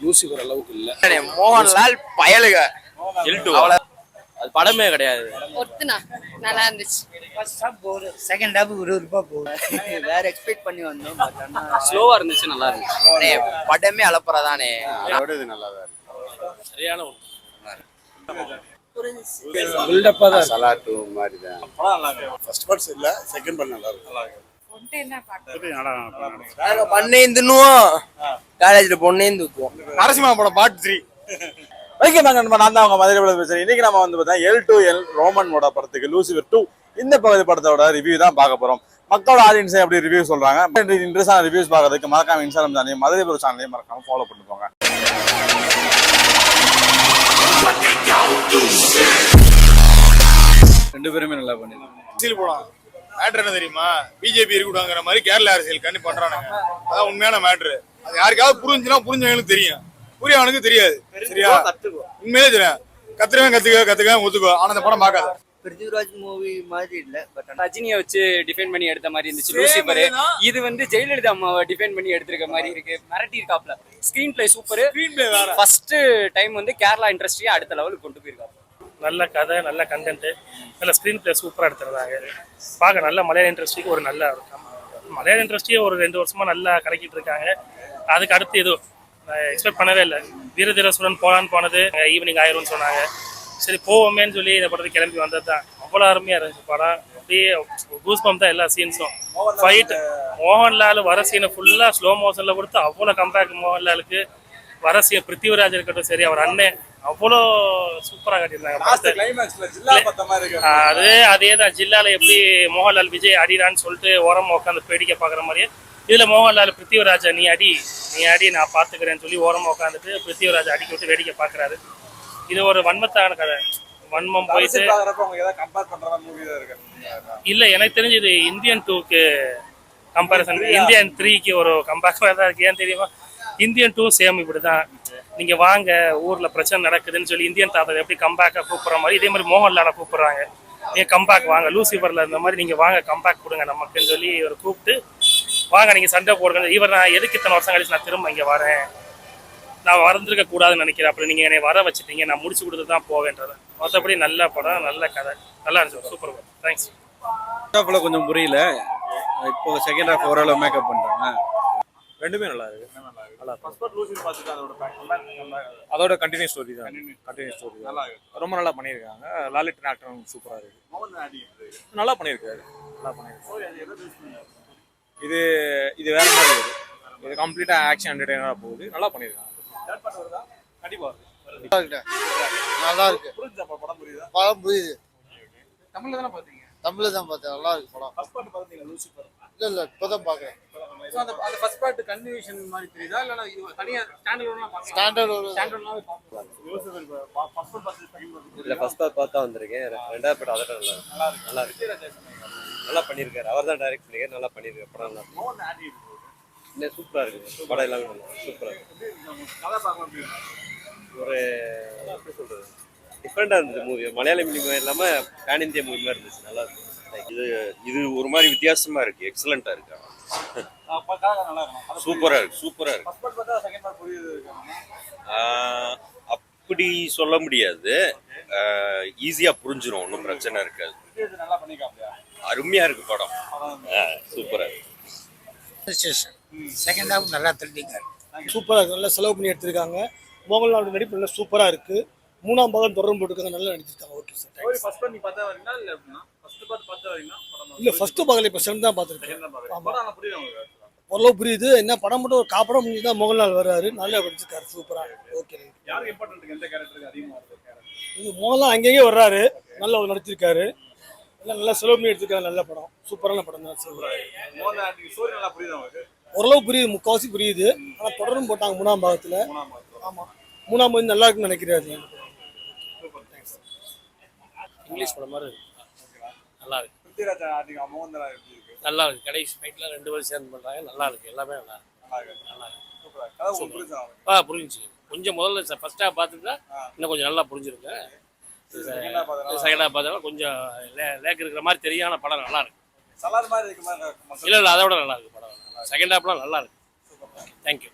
Lucifer அளவுக்கு இல்ல. மோகன்லால் பயலுக அது படமே கிடையாது. ஒத்துனா நல்லா இருந்துச்சு. ஃபர்ஸ்ட் ஹாஃப் போர், செகண்ட் ஹாஃப் விறுவிறுப்பா போகுது. வேற எக்ஸ்பெக்ட் பண்ணி வந்தோம், பட் ஆனா ஸ்லோவா இருந்துச்சு, நல்லா இருந்துச்சு. படமே அளப்புறதானே. அதோட இது நல்லா தான் இருக்கு. சரியான ஒன்று. பில்டப்பா தான் சலாட்டு மாதிரி தான். ஃபர்ஸ்ட் பார்ட்ஸ் இல்ல, செகண்ட் பார்ட் நல்லா இருக்கு. காலேஜ்ல பொண்ணையும் தூக்குவோம். நரசிம்மா படம் பார்ட் 3. வைக்கம் நண்பன், நான் தான் அவங்க மதுரை பேசுறேன். இன்னைக்கு நம்ம வந்து பார்த்தா L2L ரோமன் மோட படத்துக்கு லூசிபர் 2 இந்த பகுதி படத்தோட ரிவ்யூ தான் பார்க்க போறோம். மக்களோட ஆடியன்ஸை எப்படி ரிவ்யூ சொல்றாங்க, இன்ட்ரெஸ்டான ரிவ்யூஸ் பார்க்கறதுக்கு மறக்காம இன்ஸ்டாகிராம் சேனலையும் மதுரை ப்ரோ சேனலையும் மறக்காம ஃபாலோ பண்ணிட்டு போங்க. ரெண்டு பேருமே நல்லா பண்ணிருக்காங்க. அரசியல் போலாம். மேட்ரு என்ன தெரியுமா? பிஜேபி இருக்கக்கூடாங்கிற மாதிரி கேரளா அரசியல் கண்டி பண்றானுங்க. அதான் உண்மையான மேட்ரு. அது யாருக்காவது புரிஞ்சுன்னா புரிஞ்சவங்களுக்கு தெரியும், புரியவனுக்கு தெரியாது. சரியா? உண்மையிலே தெரியும். கத்துக்க ஒத்துக்கோ. ஆனா அந்த படம் பார்க்காத. பிருத்திவிராஜ் மூவி மாதிரி இல்ல, பட் ரஜினியை வச்சு டிஃபைன் பண்ணி எடுத்த மாதிரி இருந்துச்சு லூசிபர். இது வந்து ஜெயலலிதா அம்மாவை டிஃபைன் பண்ணி எடுத்திருக்க மாதிரி இருக்கு. மிரட்டி இருக்காப்ல. Screenplay super. First time வந்து கேரளா இண்டஸ்ட்ரியை அடுத்த லெவலுக்கு கொண்டு போயிருக்காங்க. நல்ல கதை, நல்ல கண்டென்ட், நல்ல ஸ்க்ரீன் பிளே சூப்பராக எடுத்துருந்தாங்க. பார்க்க நல்ல மலையாள இண்டஸ்ட்ரிக்கு ஒரு நல்ல மலையாள இண்டஸ்ட்ரியை ஒரு 2 வருஷமா நல்லா கலக்கிட்டு இருக்காங்க. அதுக்கு அடுத்து எதுவும் எக்ஸ்பெக்ட் பண்ணவே இல்லை. வீரதீரசுரன் போலான்னு போனது ஈவினிங் ஆயிரும்னு சொன்னாங்க. சரி போவோமேன்னு சொல்லி இந்த படத்துக்கு கிளம்பி வந்தது தான். அவ்வளோ அருமையாக இருந்துச்சு படம். அப்படியே கூஸ் பம்ப் தான் எல்லா சீன்ஸும். ஃபைட் மோகன்லால் வர சீனை ஃபுல்லாக ஸ்லோ மோஷனில் கொடுத்து அவ்வளோ கம்பேக். மோகன்லாலுக்கு வர சீன் பிருத்திவிராஜ் இருக்கட்டும், சரி அவர் அண்ணன் அவ்வளோ சூப்பராக காட்டியிருந்தாங்க. அதே தான் ஜில்லால எப்படி மோகன்லால் விஜய் அடிடான்னு சொல்லிட்டு ஓரமாக உட்காந்து வேடிக்கை பார்க்குற மாதிரியே இதில் மோகன்லால் பிருத்திவிராஜை நீ அடி நான் பார்த்துக்கிறேன்னு சொல்லி ஓரமாக உட்காந்துட்டு பிருத்திவிராஜ் அடிக்க விட்டு வேடிக்கை பார்க்குறாரு. இது ஒரு வன்மத்தான கதை. வன்மம் போயிட்டு இல்லை, எனக்கு தெரிஞ்சு இது இந்தியன் 2க்கு கம்பேரிசன், இந்தியன் 3க்கு ஒரு கம்பேரிசனாக தான் இருக்கு. ஏன் தெரியுமா? இந்தியன் 2 சேம் இப்படி தான். நீங்கள் வாங்க ஊரில் பிரச்சனை நடக்குதுன்னு சொல்லி இந்தியன் தாத்தா எப்படி கம்பேக்காக கூப்பிட்ற மாதிரி இதே மாதிரி மோகன்லாலை கூப்பிட்றாங்க. நீங்கள் கம்பேக் வாங்க, லூசிபரில் இருந்த மாதிரி நீங்கள் வாங்க கம்பேக் கொடுங்க நமக்குன்னு சொல்லி இவர் கூப்பிட்டு வாங்க நீங்கள் சண்டை போடுங்க. இவர் நான் எதுக்கு இத்தனை வருஷம் கழிச்சு நான் திரும்ப இங்கே வரேன், நான் வரந்திருக்க கூடாதுன்னு நினைக்கிறேன். அப்படி நீங்கள் என்னை வர வச்சுட்டீங்க, நான் முடிச்சு கொடுத்து தான் போவேன்றது. மற்றபடி நல்ல படம், நல்ல கதை, நல்லா இருந்துச்சு. சூப்பர் படம். தேங்க்ஸ். கொஞ்சம் புரியல. இப்போ செகண்ட் ஹாஃப் ஓரளவு மேக்கப் பண்றாங்க. ரெண்டுமே நல்லா இருக்கு. அதோட கண்டினியூ ஸ்டோரி தான். ரொம்ப நல்லா பண்ணியிருக்காங்க. லாலிட் ஆக்டர் சூப்பராக இருக்கு. நல்லா பண்ணியிருக்காரு. இது இது வேற மாதிரி இருக்கு. இது கம்ப்ளீட்டா ஆக்ஷன் என்டர்டெய்னரா போகுது. நல்லா பண்ணியிருக்காங்க. கண்டிப்பா நல்லா இருக்கு. படம் புரியுது. தமிழ்ல தானே பாத்தீங்க? தமிழ்ல தான் பார்த்தேன். நல்லா இருக்கு படம். இல்ல இப்பதான் பாக்குறேன். அந்த ஃபர்ஸ்ட் பார்ட் கன்டினியூஷன் மாதிரி தெரியுதா இல்ல தனியா ஸ்டாண்டர்ட்னா பாக்கலாம்? ஸ்டாண்டர்ட்னா இல்ல ஃபர்ஸ்ட் பார்ட் பார்த்தா வந்திருக்கேன். ரெண்டாவது பார்ட் அதோட நல்லா இருக்கு. நல்லா பண்ணிருக்காரு. அவர் தான் டைரக்ட் பண்ணிருக்காரு. நல்லா பண்ணிருக்காரு. படம் நல்லா இருக்கு. இல்ல சூப்பரா இருக்கு. படம் எல்லாமே நல்லா சூப்பரா இருக்கு. கதை பார்க்கலாம். ஒரு எப்படி சொல்றது, டிஃப்ரெண்டா இருந்துச்சு மூவி. மலையாள மூவி இல்லாம பேன் இந்தியா மூவி மாதிரி இருந்துச்சு. நல்லா இருக்கு. இது ஒரு மாதிரி வித்தியாசமா இருக்கு. எக்ஸலண்டா இருக்கு. சூப்பரா இருக்கு. அப்படி சொல்ல முடியாது. ஈஸியா புரிஞ்சிடும். ஒன்றும் பிரச்சனை இருக்காது. அருமையா இருக்கு படம். சூப்பரா இருக்கு. செகண்ட் ஹாஃப் நல்லா திருட்டிங்க. சூப்பராக இருக்கு. நல்லா செலவு பண்ணி எடுத்திருக்காங்க. மோகன்லால் நடிப்பு நல்லா சூப்பராக இருக்கு. 3ஆம் பாகம் தொடர்ந்து போட்டுருக்காங்க. நல்லா நடிச்சிருக்காங்க. Okay sir. இல்ல ஃபர்ஸ்ட் பாகல இப்ப செகண்ட் தான் பார்த்துருக்கேன். ஓரளவு புரியுது. என்ன படம் மட்டும் ஒரு காப்படம் முடிஞ்சு தான் மோகன்லால் வர்றாரு. நல்லா படிச்சிருக்காரு. சூப்பரா. ஓகே. இது மோகன்லால் அங்கேயே வர்றாரு. நல்லா நடிச்சிருக்காரு. நல்லா செலவு பண்ணி எடுத்திருக்காங்க. நல்ல படம். சூப்பரான படம் தான். ஓரளவு புரியுது. முக்காவாசி புரியுது. ஆனா தொடர்ந்து போட்டாங்க 3ஆம் பாகத்துல. ஆமா 3ஆம் பாகம் நல்லா இருக்குன்னு நினைக்கிறாரு. இங்கிலீஷ் படம் மாதிரி இருக்கு. நல்லா இருக்கு. நல்லா இருக்கு. கடைசி ஃபைட்ல 2 பேரும் சேர்ந்து பண்றாங்க. நல்லா இருக்கு. எல்லாமே நல்லா இருக்கு. புரிஞ்சு கொஞ்சம் முதல்ல ஃபர்ஸ்ட் ஹாஃப் பார்த்துட்டா இன்னும் கொஞ்சம் நல்லா புரிஞ்சிருக்கு. செகண்ட் ஹாஃப் பார்த்தா கொஞ்சம் லேக் இருக்கிற மாதிரி தெரியும். ஆனால் படம் நல்லா இருக்கு. இல்லை அதோட நல்லா இருக்கு படம். செகண்ட் ஹாஃப்லாம் நல்லா இருக்கு. தேங்க்யூ.